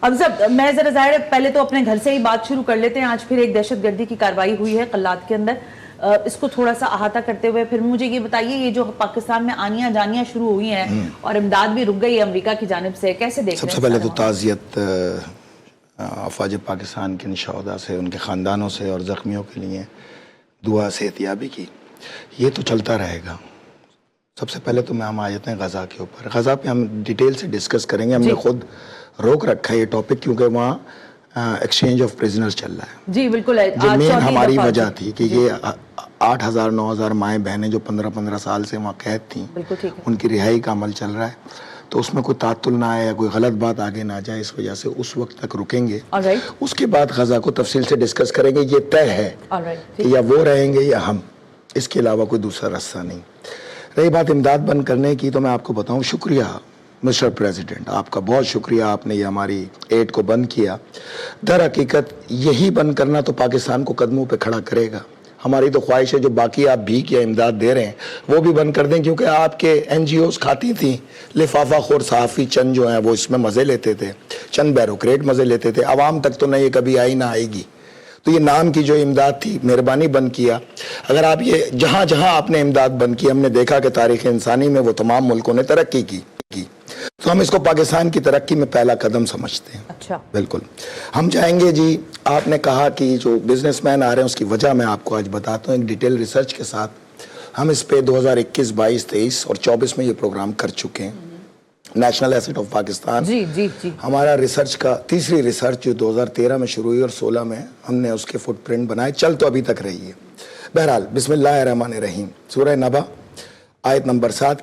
اب صاحب میں ذرا ظاہر پہلے تو اپنے گھر سے ہی بات شروع کر لیتے ہیں. آج پھر ایک دہشت گردی کی کارروائی ہوئی ہے قلات کے اندر. اس کو تھوڑا سا احاطہ کرتے ہوئے پھر مجھے یہ بتائیے یہ جو پاکستان میں آنیاں جانیاں شروع ہوئی ہیں اور امداد بھی رک گئی ہے امریکہ کی جانب سے, کیسے دیکھ رہے ہیں؟ سب سے پہلے تو تعزیت افواج پاکستان کے شہداء سے, ان کے خاندانوں سے اور زخمیوں کے لیے دعا صحتیابی کی. یہ تو چلتا رہے گا. سب سے پہلے تو ہم آ جاتے ہیں غزہ کے اوپر. غزہ پہ ہم ڈیٹیل سے ڈسکس کریں گے. ہم نے خود روک رکھا ہے یہ ٹاپک کیونکہ وہاں ایکسچینج آف پریزنرز چل رہا ہے. جی بالکل, یہ مین ہماری وجہ تھی کہ یہ 8,000 9,000 مائیں بہنیں جو 15 سال سے وہاں قید تھیں, ان کی رہائی کا عمل چل رہا ہے. تو اس میں کوئی تعطل نہ آئے یا کوئی غلط بات آگے نہ جائے, اس وجہ سے اس وقت تک رکیں گے. اس کے بعد غزہ کو تفصیل سے ڈسکس کریں گے. یہ طے ہے کہ یا وہ رہیں گے یا ہم, اس کے علاوہ کوئی دوسرا راستہ نہیں. رہی بات امداد بند کرنے کی, تو میں آپ کو بتاؤں, شکریہ مسٹر پریزیڈنٹ, آپ کا بہت شکریہ. آپ نے یہ ہماری ایڈ کو بند کیا. در حقیقت یہی بند کرنا تو پاکستان کو قدموں پہ کھڑا کرے گا. ہماری تو خواہش ہے جو باقی آپ بھیک یا امداد دے رہے ہیں وہ بھی بند کر دیں, کیونکہ آپ کے این جی اوز کھاتی تھیں. لفافہ خور صحافی چند جو ہیں وہ اس میں مزے لیتے تھے, چند بیوروکریٹ مزے لیتے تھے. عوام تک تو نہ یہ کبھی آئی نہ آئے گی. تو یہ نام کی جو امداد تھی, مہربانی بند کیا. اگر آپ یہ جہاں جہاں آپ نے امداد بند کی, ہم نے دیکھا کہ تاریخ انسانی میں وہ تمام ملکوں نے ترقی کی, تو ہم اس کو پاکستان کی ترقی میں پہلا قدم سمجھتے ہیں. اچھا بالکل ہم جائیں گے. جی آپ نے کہا کہ جو بزنس مین آ رہے ہیں اس کی وجہ میں آپ کو آج بتاتا ہوں ایک ڈیٹیل ریسرچ کے ساتھ. ہم اس پہ 2021 22 23 اور 24 میں یہ پروگرام کر چکے ہیں. نیشنل ایسٹ آف پاکستان جی ہمارا ریسرچ کا تیسری ریسرچ جو 2013 میں شروع ہوئی اور 16 میں ہم نے اس کے فٹ پرنٹ بنائے. چل تو ابھی تک رہی ہے. بہرحال بسم اللہ الرحمن الرحیم. سورہ نبا آیت نمبر 7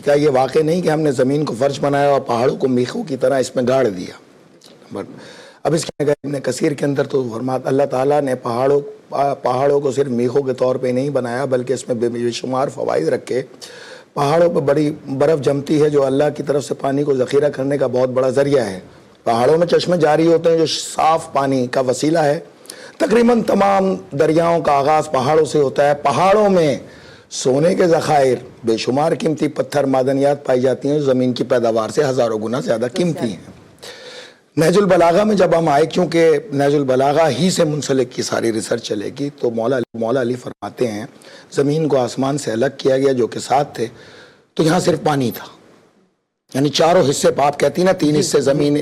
کا یہ واقع نہیں کہ ہم نے زمین کو فرش بنایا اور پہاڑوں کو میخوں کی طرح اس میں گاڑ دیا. اب اس کے ابن کثیر کے اندر تو فرماتا اللہ تعالیٰ نے پہاڑوں کو صرف میخوں کے طور پہ نہیں بنایا, بلکہ اس میں بے شمار فوائد رکھے. پہاڑوں پہ بڑی برف جمتی ہے جو اللہ کی طرف سے پانی کو ذخیرہ کرنے کا بہت بڑا ذریعہ ہے. پہاڑوں میں چشمے جاری ہوتے ہیں جو صاف پانی کا وسیلہ ہے. تقریباً تمام دریاؤں کا آغاز پہاڑوں سے ہوتا ہے. پہاڑوں میں سونے کے ذخائر, بے شمار قیمتی پتھر معدنیات پائی جاتی ہیں جو زمین کی پیداوار سے ہزاروں گنا زیادہ قیمتی ہیں. نہج البلاغہ میں جب ہم آئے, کیونکہ نہج البلاغہ ہی سے منسلک کی ساری ریسرچ چلے گی, تو مولا علی فرماتے ہیں زمین کو آسمان سے الگ کیا گیا جو کہ ساتھ تھے, تو یہاں صرف پانی تھا. یعنی چاروں حصے آپ کہتی نا 3 حصے زمین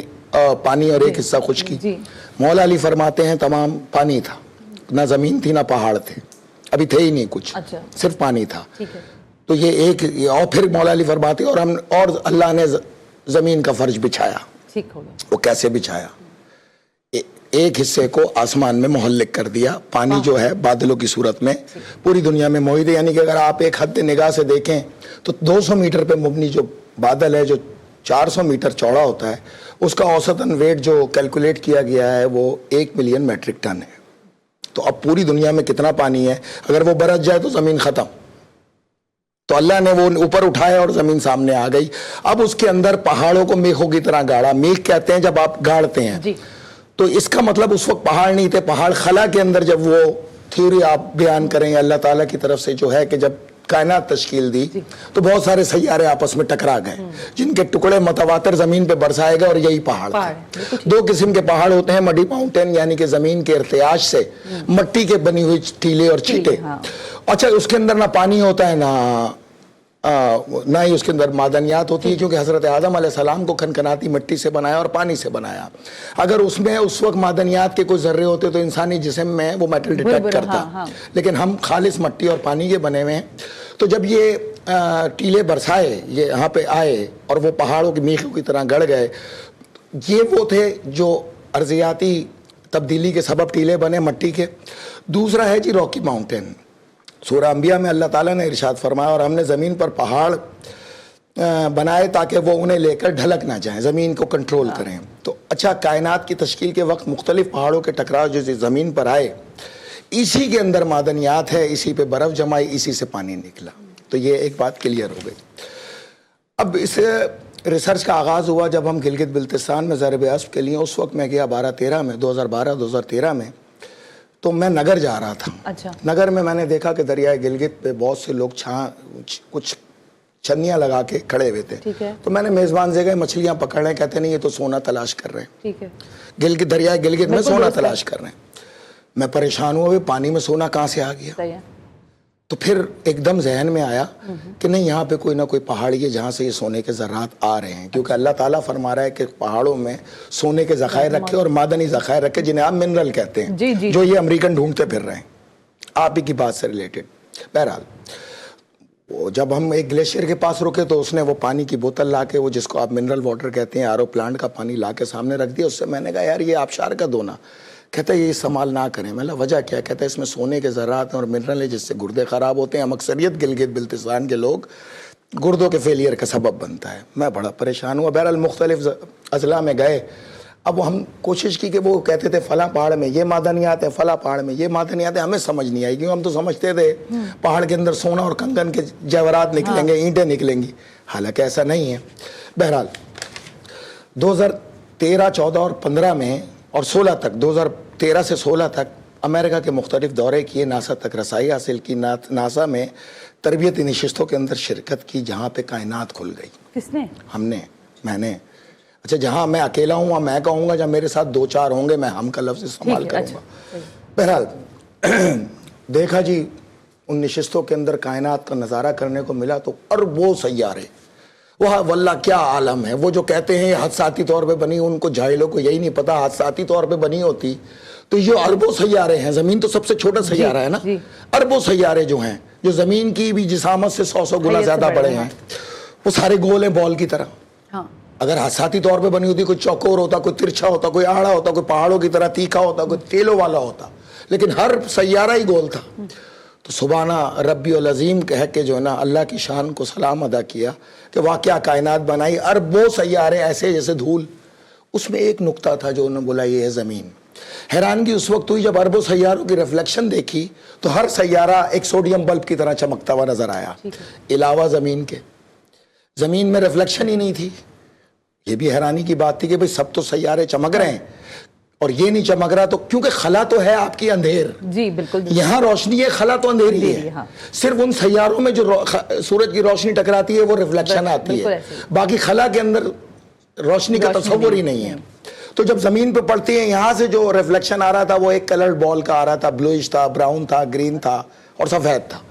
پانی اور 1 حصہ خشکی. مولا علی فرماتے ہیں تمام پانی تھا, نہ زمین تھی نہ پہاڑ تھے, ابھی تھے ہی نہیں کچھ, صرف پانی تھا. تو یہ ایک, اور پھر مولا علی فرماتے اور اللہ نے زمین کا فرش بچھایا. وہ کیسے بچھایا؟ ایک حصے کو آسمان میں محلق کر دیا. پانی جو ہے بادلوں کی صورت میں پوری دنیا میں محیط ہے. یعنی کہ اگر آپ ایک حد نگاہ سے دیکھیں تو 200 میٹر پہ مبنی جو بادل ہے جو 400 میٹر چوڑا ہوتا ہے, اس کا اوسطاً ویٹ جو کیلکولیٹ کیا گیا ہے وہ 1 ملین میٹرک ٹن ہے. تو اب پوری دنیا میں کتنا پانی ہے, اگر وہ برس جائے تو زمین ختم. تو اللہ نے وہ اوپر اٹھایا اور زمین سامنے آ گئی. اب اس کے اندر پہاڑوں کو میخوں کی طرح گاڑا. میخ کہتے ہیں جب آپ گاڑتے ہیں, تو اس کا مطلب اس وقت پہاڑ نہیں تھے. پہاڑ خلا کے اندر جب وہ تھیوری آپ بیان کریں اللہ تعالیٰ کی طرف سے جو ہے کہ جب کائنات تشکیل دی تو بہت سارے سیارے آپس میں ٹکرا گئے, جن کے ٹکڑے متواتر زمین پہ برسائے گئے, اور یہی پہاڑ تھے. 2 قسم کے پہاڑ ہوتے ہیں, مڈی ماؤنٹین یعنی کہ زمین کے ارتعاش سے مٹی کے بنی ہوئی ٹیلے اور چیٹے. اچھا اس کے اندر نہ پانی ہوتا ہے نہ ہی اس کے اندر معدنیات ہوتی ہے, کیونکہ حضرت آدم علیہ السلام کو کھنکھناتی مٹی سے بنایا اور پانی سے بنایا. اگر اس میں اس وقت معدنیات کے کوئی ذرے ہوتے تو انسانی جسم میں وہ میٹل ڈیٹیکٹ کرتا, لیکن ہم خالص مٹی اور پانی کے بنے ہوئے ہیں. تو جب یہ ٹیلے برسائے, یہ یہاں پہ آئے اور وہ پہاڑوں کی میخوں کی طرح گڑ گئے, یہ وہ تھے جو ارضیاتی تبدیلی کے سبب ٹیلے بنے مٹی کے. دوسرا ہے جی راکی ماؤنٹین. سورہ انبیاء میں اللہ تعالیٰ نے ارشاد فرمایا اور ہم نے زمین پر پہاڑ بنائے تاکہ وہ انہیں لے کر ڈھلک نہ جائیں, زمین کو کنٹرول کریں. تو اچھا کائنات کی تشکیل کے وقت مختلف پہاڑوں کے ٹکراؤ جو زمین پر آئے, اسی کے اندر معدنیات ہے, اسی پہ برف جمائی, اسی سے پانی نکلا. تو یہ ایک بات کلیئر ہو گئی. اب اس ریسرچ کا آغاز ہوا جب ہم گلگت بلتستان میں ضرب اسب کے لیے, اس وقت میں گیا 12-13 میں 2012-2013 میں, تو میں نگر جا رہا تھا. نگر میں نے دیکھا کہ دریائے گلگت پہ بہت سے لوگ کچھ छन्नियां लगा के खड़े हुए थे। ठीक है। तो मैंने मेजबान से गए मछलियां पकड़ रहे हैं, कहते नहीं ये तो सोना तलाश कर रहे हैं। ठीक है। गिलगित दरियाए गिलगित में बिल्कुल सोना दुरुस्त है। तलाश कर रहे हैं। मैं परेशान हुआ, भाई पानी में सोना कहाँ से आ गया। सही है। तो फिर एकदम जहन में आया कि नहीं यहाँ पे कोई ना कोई पहाड़ी है जहाँ से ये सोने के ज़रात आ रहे हैं, क्योंकि अल्लाह ताला फरमा रहा है कि पहाड़ों में सोने के ज़खायर रखे और मादनी ज़खायर रखे जिन्हें आप मिनरल कहते हैं। जी, जी। जो ये अमेरिकन ढूंढते फिर रहे हैं आप ही की बात से रिलेटेड। बहरहाल वो जब हम एक ग्लेशियर के पास रुके तो उसने वो पानी की बोतल ला के, वो जिसको आप मिनरल वाटर कहते हैं, आरओ प्लांट का पानी ला के सामने रख दिया। उससे मैंने कहा यार ये आबशार का दो ना। कहता है ये इस्तेमाल ना करें। मैं वजह क्या? कहता है इसमें सोने के ज़रात और मिनरल है जिससे गुर्दे ख़राब होते हैं। हम अक्सरियत गिलगित बिल्तिस्तान के लोग गुर्दों के फेलियर का सबब बनता है। मैं बड़ा परेशान हुआ। बहरहाल मुख्तलिफ अजला में गए। अब वो हम कोशिश की कि वो कहते थे फला पहाड़ में ये मादनियात है, फला पहाड़ में ये मादनियात है। हमें समझ नहीं आई क्योंकि हम तो समझते थे पहाड़ के अंदर सोना और कंगन के जवाहरात निकलेंगे, ईंटें निकलेंगी। हालांकि ऐसा नहीं है। बहरहाल 2013, 14 और 15 में और 16 तक, 2013 से 16 तक अमेरिका के मुख्तलिफ दौरे किए, नासा तक रसाई हासिल की। नासा में तरबियती नशिस्तों के अंदर शिरकत की जहाँ पे कायनात खुल गई। किसने? हमने, मैंने। अच्छा जहाँ मैं अकेला हूँ वहाँ मैं कहूँगा, जब मेरे साथ 2-4 होंगे मैं हम का लफ्ज़ इस्तेमाल करूँगा। बहरहाल देखा जी उन नशिस्तों के अंदर कायनात का नज़ारा करने को मिला तो अरबों सैयारे। वह वल्लाह क्या आलम है। वो जो कहते हैं हादसाती तौर पे बनी, उनको जाहिलों को यही नहीं पता हादसाती तौर पे बनी होती तो ये अरबों सैयारे हैं। ज़मीन तो सबसे छोटा सैयारा है ना। अरबों सैयारे जो हैं, जो ज़मीन की भी जिसामत से 100 गुना ज़्यादा बड़े हैं, वो सारे गोल हैं बॉल की तरह। हाँ। अगर हादसाती तौर पे बनी होती, कोई चौकोर होता, कोई तिरछा होता, कोई आड़ा होता, कोई पहाड़ों की तरह तीखा होता, कोई तेलों वाला होता, लेकिन हर सैयारा ही गोल था। तो सुबाना रब्बी अल अज़ीम कह के जो है ना अल्लाह की शान को सलाम अदा किया कि वाक़या कायनात बनाई, अरबों सैयारे ऐसे जैसे धूल। उसमें एक नुक्ता था जो उन्होंने बोला ये है ज़मीन। हैरानगी उस वक्त हुई जब अरबों सैयारों की रिफ्लेक्शन देखी तो हर सैयारा एक सोडियम बल्ब की तरह चमकता हुआ नजर आया, अलावा ज़मीन के। ज़मीन में रिफ्लेक्शन ही नहीं थी। ये भी हैरानी की बात थी कि भाई सब तो सैयारे चमक रहे हैं और ये नहीं चमक रहा, तो क्योंकि खला तो है आपकी अंधेर। जी बिल्कुल। यहाँ रोशनी है, खला तो अंधेरी है। हाँ। सिर्फ उन सैयारों में जो सूरज की रोशनी टकराती है वो रिफ्लेक्शन आती है, बाकी खला के अंदर रोशनी का तस्वुर ही नहीं है। तो जब जमीन पे पड़ती है, यहाँ से जो रिफ्लेक्शन आ रहा था वो एक कलर्ड बॉल का आ रहा था, ब्लूइश था, ब्राउन था, ग्रीन था और सफेद था।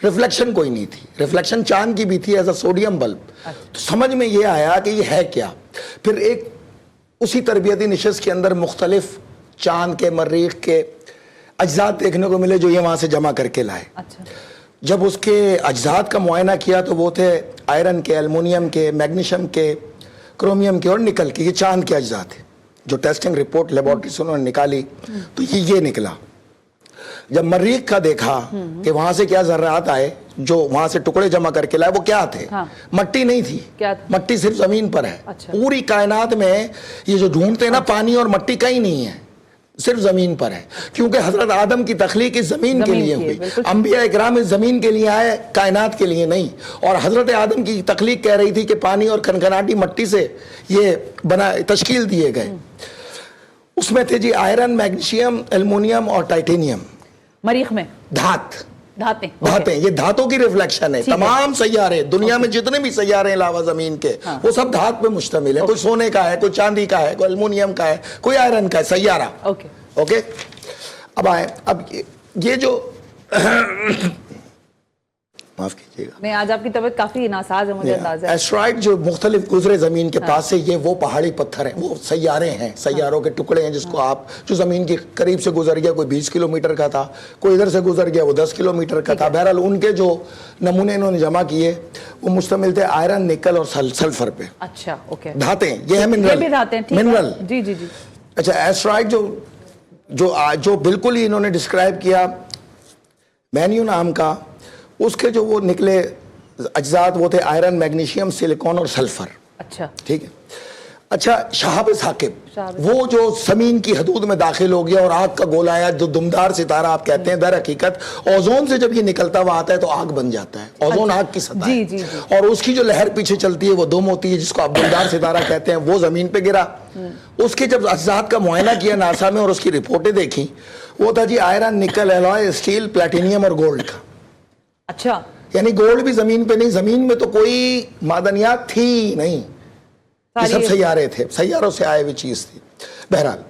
रिफ्लेक्शन कोई नहीं थी। रिफ्लेक्शन चांद की भी थी एज अ सोडियम बल्ब। तो समझ में ये आया कि ये है क्या। फिर एक उसी तरबियती नशिस्त के अंदर मुख्तलिफ चांद के, मर्रीख के अज्जात देखने को मिले जो ये वहाँ से जमा करके लाए। अच्छा। जब उसके अज्जात का मुआयना किया तो वो थे आयरन के, एल्युमिनियम के, मैग्नीशियम के, क्रोमियम के और निकल के। ये चांद के अज्जा थे जो टेस्टिंग रिपोर्ट लेबॉर्ट्री से उन्होंने निकाली तो ये निकला। जब मरीख का देखा कि वहां से क्या ज़र्रात आए, जो वहां से टुकड़े जमा करके लाए, वो क्या थे? हाँ। मट्टी नहीं थी। क्या था? मट्टी सिर्फ जमीन पर है। अच्छा। पूरी कायनात में ये जो ढूंढते हैं ना, पानी और मट्टी कहीं नहीं है, सिर्फ जमीन पर है। क्योंकि हजरत आदम की तख्लीक इस जमीन के लिए हुई। अंबिया इकराम इस जमीन के लिए आए, कायनात के लिए नहीं। और हजरत आदम की तख्लीक कह रही थी कि पानी और खनखनाटी मट्टी से ये बना तश्कील दिए गए। उसमें थे जी आयरन, मैग्नीशियम, एल्युमिनियम और टाइटेनियम। मरीख में धातें, ये धातों की रिफ्लेक्शन है। तमाम सैयारे दुनिया में जितने भी सैयारे अलावा जमीन के, वो सब धात पे मुश्तमिल है। कोई सोने का है, कोई चांदी का है, कोई एल्युमिनियम का है, कोई आयरन का है, सैयारा। ओके। अब आए, अब ये जो माफ कीजिएगा, नहीं आज आपकी तबीयत काफी नासाज है, मुझे अंदाजा है। एस्ट्रॉइड जो मुख्तलिफ गुजरे जमीन के पास से, ये वो पहाड़ी पत्थर हैं, वो सैयारे हैं, सैयारों के टुकड़े हैं जिसको आप, जो जमीन के करीब से गुजर गया, कोई 20 किलोमीटर का था, कोई इधर से गुजर गया वो 10 किलोमीटर का था। बहरहाल उनके जो नमूने इन्होंने जमा किए वो मुश्तमिल थे आयरन, निकल और सल्फर पे। अच्छा, ओके। धातें, ये है मिनरल। जी जी जी। अच्छा, एस्ट्रॉइड जो बिल्कुल ही इन्होंने डिस्क्राइब किया, मैन्यू नाम का, उसके जो वो निकले अज्जात वो थे आयरन, मैग्नीशियम, सिलिकॉन और सल्फर। अच्छा, ठीक है। अच्छा, शहाब साकिब, वो जो जमीन की हदूद में दाखिल हो गया और आग का गोला आया, जो दुमदार सितारा आप कहते हैं, दर हकीकत ओजोन से जब ये निकलता हुआ आता है तो आग बन जाता है। ओजोन आग की सतह है। जी, जी। और उसकी जो लहर पीछे चलती है वो दुम होती है, जिसको आप दुमदार सितारा कहते हैं, वो जमीन पे गिरा। उसके जब अज्जात का मुआयना किया नासा में और उसकी रिपोर्टें देखी, वो था जी आयरन, निकल, एलॉय, स्टील, प्लेटिनियम और गोल्ड का। अच्छा, यानी गोल्ड भी जमीन पे नहीं, जमीन में तो कोई मादनियात थी ही नहीं, ये सब सैयारे थे, सैयारों से आए हुई चीज थी। बहरहाल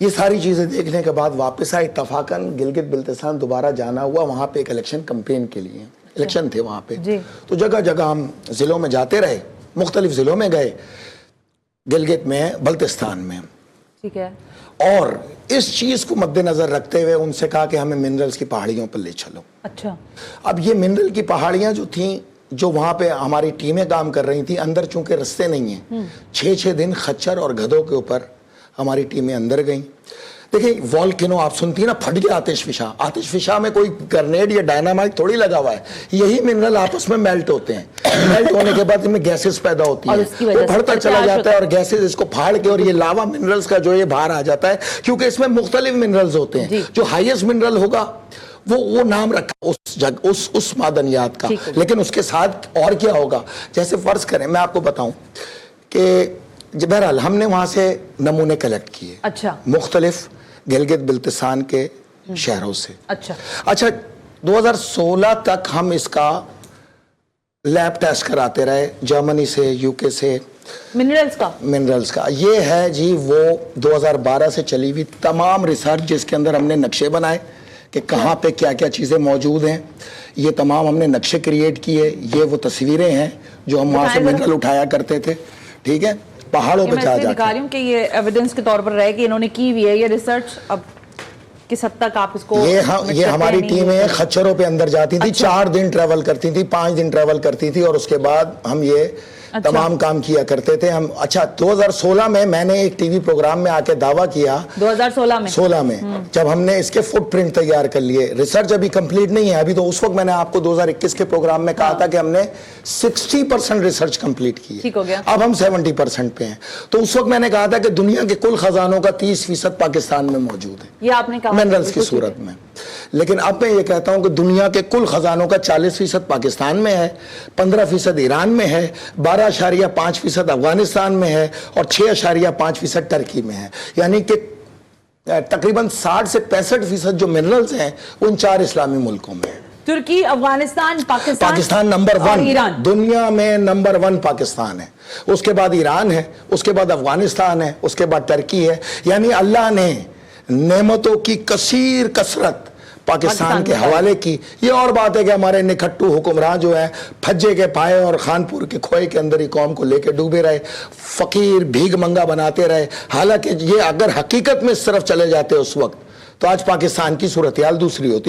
ये सारी चीजें देखने के बाद वापस आए, इत्तफाकन गिलगित बिल्तिस्तान दोबारा जाना हुआ, वहां पे एक इलेक्शन कैंपेन के लिए, इलेक्शन थे वहां पे, तो जगह जगह हम जिलों में जाते रहे, मुख्तलिफ जिलों में गए, गिलगित में, बल्तिस्तान में, ठीक है, और इस चीज को मद्देनजर रखते हुए उनसे कहा कि हमें मिनरल्स की पहाड़ियों पर ले चलो। अच्छा, अब ये मिनरल की पहाड़ियां जो थी, जो वहां पे हमारी टीमें काम कर रही थी, अंदर चूंकि रास्ते नहीं है, 6-6 दिन खच्चर और गधों के ऊपर हमारी टीमें अंदर गई। देखिए वॉल्केनो आप सुनती है ना, फट गया आतिशफिशा, आतिशफिशा में कोई ग्रेनेड या डायनामाइट थोड़ी लगा हुआ है, यही मिनरल आपस में मेल्ट होते हैं, मेल्ट होने के बाद इनमें गैसेस पैदा होती हैं, वो बढ़ता चला जाता है और गैसेस इसको फाड़ के, और ये लावा मिनरल्स का जो ये बाहर आ जाता है, क्योंकि इसमें मुख्तलिफ मिनरल्स होते हैं, जो हाईएस्ट मिनरल होगा वो नाम रखा उस मादनियात का, लेकिन उसके साथ और क्या होगा, जैसे फर्ज करें मैं आपको बताऊं कि बहरहाल हमने वहां से नमूने कलेक्ट किए, अच्छा, मुख्तलिफ गिलगित बिल्तिस्तान के शहरों से। अच्छा 2016 तक हम इसका लैब टेस्ट कराते रहे, जर्मनी से, यूके से, मिनरल्स का ये है जी, वो 2012 से चली हुई तमाम रिसर्च जिसके अंदर हमने नक्शे बनाए कि कहाँ पे क्या क्या चीज़ें मौजूद हैं, ये तमाम हमने नक्शे क्रिएट किए, ये वो तस्वीरें हैं जो हम वहाँ से मिनरल उठाया करते थे, ठीक है, पहाड़ों पे जा दिखा रही हूँ कि ये एविडेंस के तौर पर रहे कि इन्होंने की हुई है ये रिसर्च। अब किस हद तक आप इसको, ये हमारी टीमें खच्चरों पे अंदर जाती थी, 4 दिन ट्रेवल करती थी, 5 दिन ट्रेवल करती थी, और उसके बाद हम ये तमाम काम किया करते थे हम। अच्छा 2016 में मैंने एक टीवी प्रोग्राम में आके दावा किया, 2016 में जब हमने इसके फुटप्रिंट तैयार कर लिए, रिसर्च अभी कंप्लीट नहीं है अभी, तो उस वक्त मैंने आपको 2021 के प्रोग्राम में कहा था कि हमने 60% रिसर्च कंप्लीट की, ठीक हो गया, अब हम 70% पे हैं। तो उस वक्त मैंने कहा था कि दुनिया के कुल खजानों का 30% पाकिस्तान में मौजूद है, ये आपने कहा मिनरल्स की सूरत में। लेकिन अब मैं ये कहता हूं कि दुनिया के कुल खजानों का 40% पाकिस्तान में है, 15% ईरान में है, 12.5% अफगानिस्तान में है, और 6.5% टर्की में है। यानी कि तकरीबन 60 से 65% जो मिनरल्स हैं उन 4 इस्लामी मुल्कों में है। तुर्की, अफगानिस्तान, पाकिस्तान नंबर 1, दुनिया में नंबर 1 पाकिस्तान है, उसके बाद ईरान है, उसके बाद अफगानिस्तान है, उसके बाद टर्की है। यानी अल्लाह ने नेमतों की कसीर कसरत पाकिस्तान के हवाले की। ये और बात है कि हमारे निखट्टू हुक्मरान जो है फज्जे के पाए और खानपुर के खोए के अंदर ही कौम को लेके डूबे रहे, फकीर भीख मंगा बनाते रहे। हालांकि ये अगर हकीकत में इस तरफ चले जाते उस वक्त तो आज पाकिस्तान की सूरत हाल दूसरी होती।